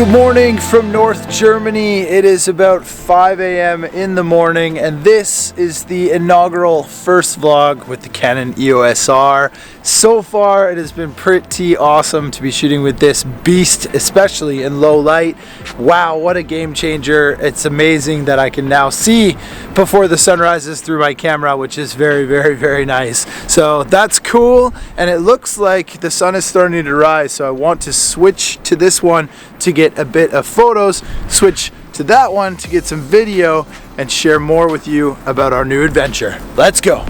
Good morning from North Germany. It is about 5 a.m. in the morning, and this is the inaugural first vlog with the Canon EOS R. So far, it has been pretty awesome to be shooting with this beast, especially in low light. Wow, what a game changer. It's amazing that I can now see before the sun rises through my camera, which is very, very, very nice. So that's cool, and it looks like the sun is starting to rise, so I want to switch to this one to get a bit of photos, switch to that one to get some video, and share more with you about our new adventure. Let's go.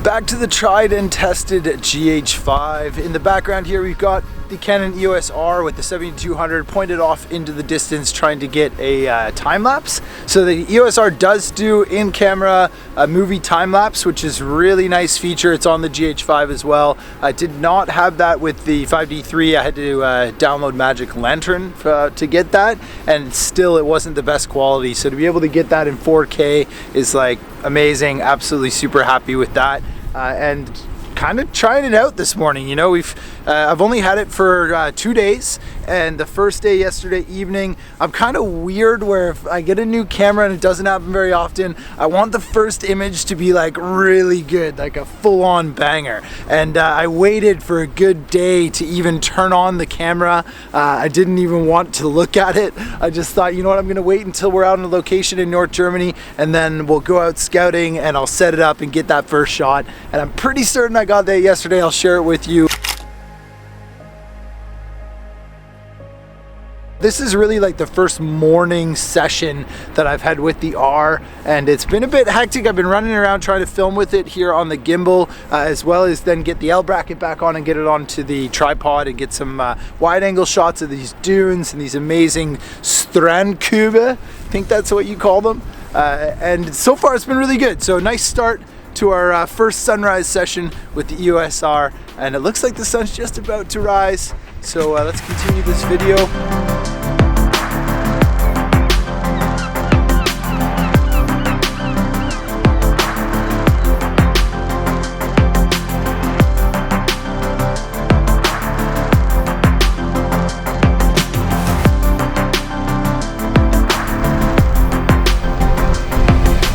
Back to the tried and tested GH5. In the background here we've got the Canon EOS R with the 7200 pointed off into the distance, trying to get a time lapse. So the EOS R does do in-camera movie time lapse, which is a really nice feature. It's on the GH5 as well. I did not have that with the 5D3. I had to download Magic Lantern to get that, and still it wasn't the best quality. So to be able to get that in 4K is like amazing. Absolutely super happy with that. And kind of trying it out this morning. You know, I've only had it for 2 days, and the first day yesterday evening, I'm kind of weird where if I get a new camera, and it doesn't happen very often, I want the first image to be like really good, like a full-on banger. And I waited for a good day to even turn on the camera. I didn't even want to look at it. I just thought, you know what, I'm gonna wait until we're out on a location in North Germany, and then we'll go out scouting and I'll set it up and get that first shot. And I'm pretty certain I got that yesterday. I'll share it with you. This is really like the first morning session that I've had with the R, and it's been a bit hectic. I've been running around trying to film with it here on the gimbal, as well as then get the L bracket back on and get it onto the tripod and get some wide angle shots of these dunes and these amazing strandkübe. I think that's what you call them. And so far it's been really good. So nice start to our first sunrise session with the EOS R, and it looks like the sun's just about to rise. So let's continue this video.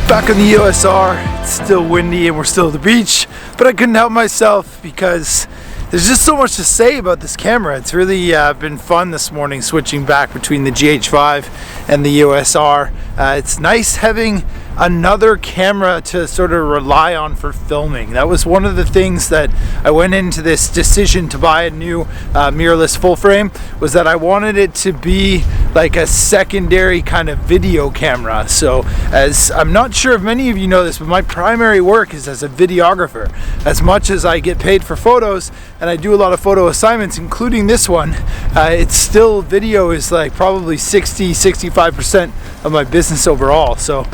Back on the EOS R, it's still windy and we're still at the beach, but I couldn't help myself because there's just so much to say about this camera. It's really been fun this morning switching back between the GH5 and the EOS R. It's nice having another camera to sort of rely on for filming. That was one of the things that I went into this decision to buy a new mirrorless full frame, was that I wanted it to be like a secondary kind of video camera. So as I'm not sure if many of you know this, but my primary work is as a videographer. As much as I get paid for photos and I do a lot of photo assignments, including this one, it's still, video is like probably 60-65% of my business overall. So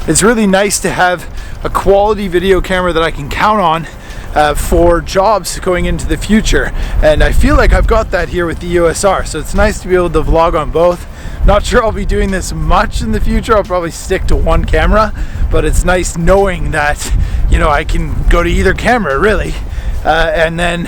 it's really nice to have a quality video camera that I can count on for jobs going into the future, and I feel like I've got that here with the EOS R. So it's nice to be able to vlog on both. Not sure I'll be doing this much in the future. I'll probably stick to one camera, but it's nice knowing that, you know, I can go to either camera really, and then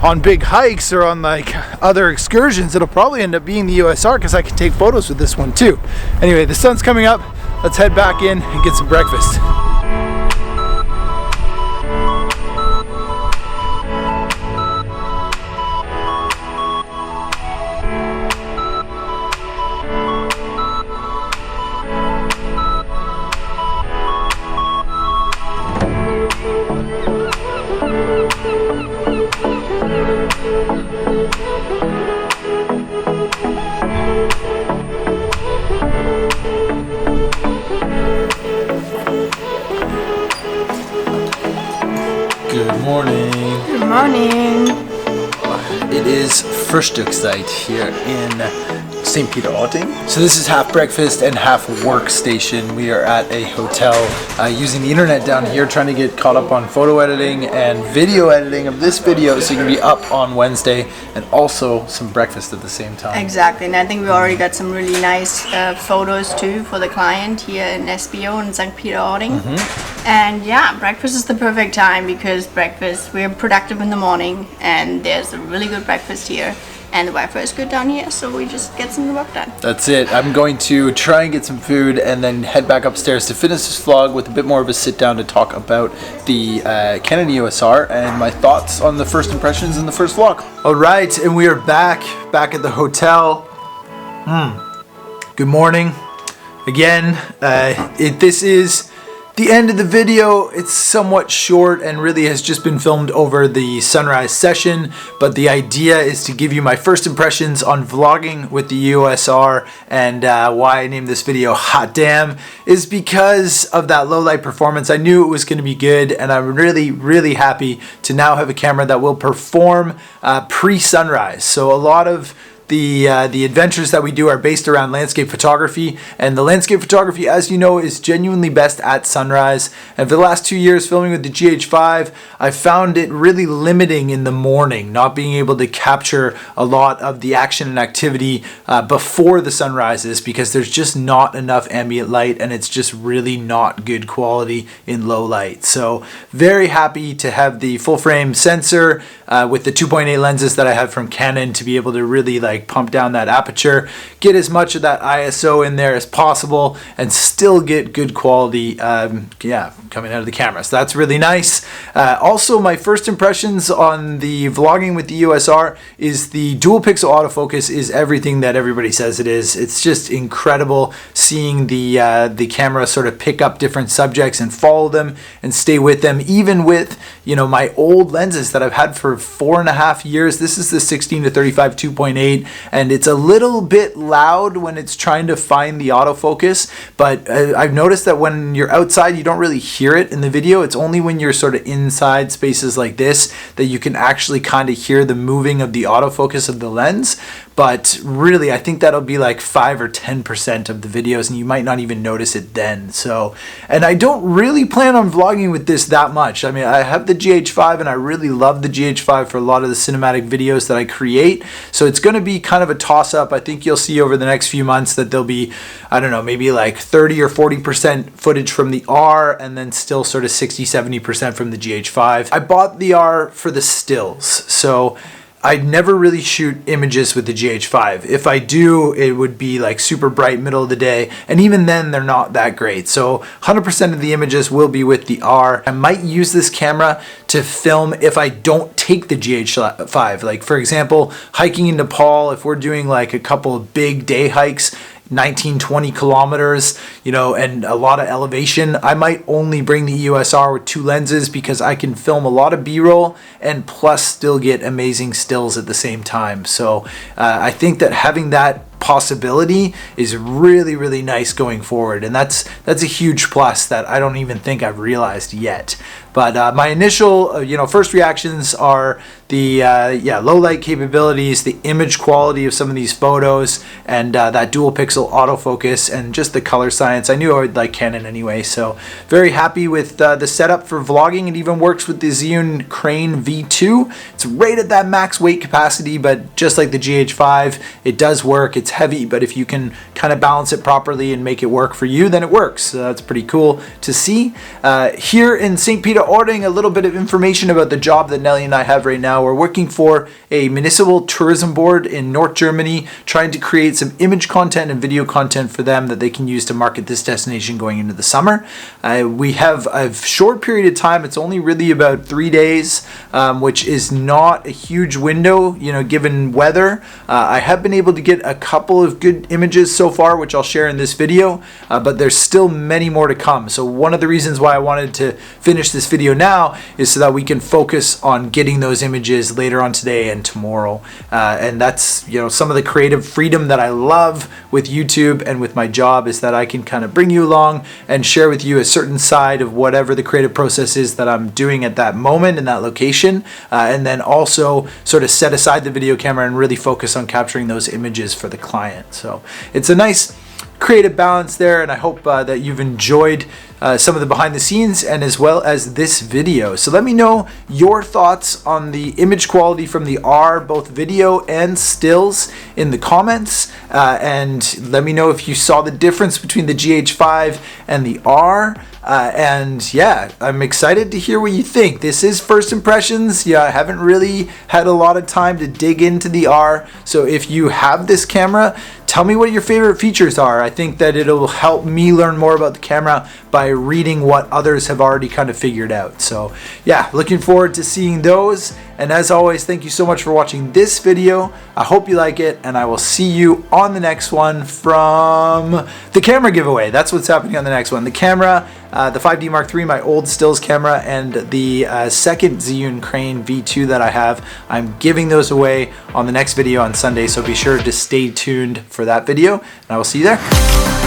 on big hikes or on like other excursions, it'll probably end up being the EOS R because I can take photos with this one too. Anyway, the sun's coming up. Let's head back in and get some breakfast. Good morning. Good morning. It is Frühstückszeit here in St. Peter-Ording. So this is half breakfast and half workstation. We are at a hotel using the internet down here, trying to get caught up on photo editing and video editing of this video so you can be up on Wednesday, and also some breakfast at the same time. Exactly, and I think we already got some really nice photos too for the client here in SBO in St. Peter-Ording. And yeah, breakfast is the perfect time because we're productive in the morning and there's a really good breakfast here. And the Wi-Fi is good down here, so we just get some work done. That's it. I'm going to try and get some food and then head back upstairs to finish this vlog with a bit more of a sit down to talk about the Canon EOS R and my thoughts on the first impressions in the first vlog. All right, and we are back at the hotel. Good morning. Again, this is the end of the video. It's somewhat short and really has just been filmed over the sunrise session, but the idea is to give you my first impressions on vlogging with the EOS R, and why I named this video Hot Damn is because of that low light performance. I knew it was going to be good, and I'm really happy to now have a camera that will perform pre-sunrise. So a lot of the adventures that we do are based around landscape photography, and the landscape photography, as you know, is genuinely best at sunrise. And for the last 2 years filming with the GH5, I found it really limiting in the morning, not being able to capture a lot of the action and activity before the sun rises, because there's just not enough ambient light and it's just really not good quality in low light. So very happy to have the full frame sensor with the 2.8 lenses that I have from Canon to be able to really pump down that aperture, get as much of that ISO in there as possible, and still get good quality coming out of the camera. So that's really nice. Also, my first impressions on the vlogging with the EOS R is the dual pixel autofocus is everything that everybody says it is. It's just incredible seeing the camera sort of pick up different subjects and follow them and stay with them, even with my old lenses that I've had for 4.5 years. This is the 16 to 35 2.8, and it's a little bit loud when it's trying to find the autofocus, but I've noticed that when you're outside you don't really hear it in the video. It's only when you're sort of inside spaces like this that you can actually kind of hear the moving of the autofocus of the lens. But really, I think that'll be like 5 or 10% of the videos, and you might not even notice it then. So, and I don't really plan on vlogging with this that much. I mean, I have the GH5 and I really love the GH5 for a lot of the cinematic videos that I create. So it's going to be kind of a toss-up. I think you'll see over the next few months that there'll be, I don't know, maybe like 30 or 40% footage from the R, and then still sort of 60-70% from the GH5. I bought the R for the stills, so I never really shoot images with the GH5. If I do, it would be like super bright middle of the day, and even then they're not that great. So 100% of the images will be with the R. I might use this camera to film if I don't take the GH5. Like for example, hiking in Nepal, if we're doing like a couple of big day hikes, 19-20 kilometers, and a lot of elevation, I might only bring the EOS R with 2 lenses because I can film a lot of B-roll and plus still get amazing stills at the same time. So I think that having that possibility is really nice going forward, and that's a huge plus that I don't even think I've realized yet. But my initial first reactions are the low light capabilities, the image quality of some of these photos, and that dual pixel autofocus, and just the color science. I knew I would like Canon anyway, so very happy with the setup for vlogging. It even works with the Zhiyun Crane V2. It's right at that max weight capacity, but just like the GH5, it does work. It's heavy, but if you can kind of balance it properly and make it work for you, then it works. So that's pretty cool to see. Here in St. Peter-Ording, a little bit of information about the job that Nelly and I have right now. We're working for a municipal tourism board in North Germany, trying to create some image content and video content for them that they can use to market this destination going into the summer. We have a short period of time. It's only really about 3 days, which is not a huge window, given weather. I have been able to get a couple of good images so far, which I'll share in this video, but there's still many more to come. So one of the reasons why I wanted to finish this video now is so that we can focus on getting those images images later on today and tomorrow. And that's, you know, some of the creative freedom that I love with YouTube and with my job, is that I can kind of bring you along and share with you a certain side of whatever the creative process is that I'm doing at that moment in that location, and then also sort of set aside the video camera and really focus on capturing those images for the client. So it's a nice creative balance there, and I hope that you've enjoyed some of the behind the scenes and as well as this video. So let me know your thoughts on the image quality from the R, both video and stills, in the comments, and let me know if you saw the difference between the GH5 and the R. And yeah, I'm excited to hear what you think. This is first impressions. Yeah, I haven't really had a lot of time to dig into the R. So if you have this camera, tell me what your favorite features are. I think that it'll help me learn more about the camera by reading what others have already kind of figured out. So yeah, looking forward to seeing those. And as always, thank you so much for watching this video. I hope you like it, and I will see you on the next one from the camera giveaway. That's what's happening on the next one. The camera, the 5D Mark III, my old stills camera, and the second Zhiyun Crane V2 that I have. I'm giving those away on the next video on Sunday, so be sure to stay tuned for that video, and I will see you there.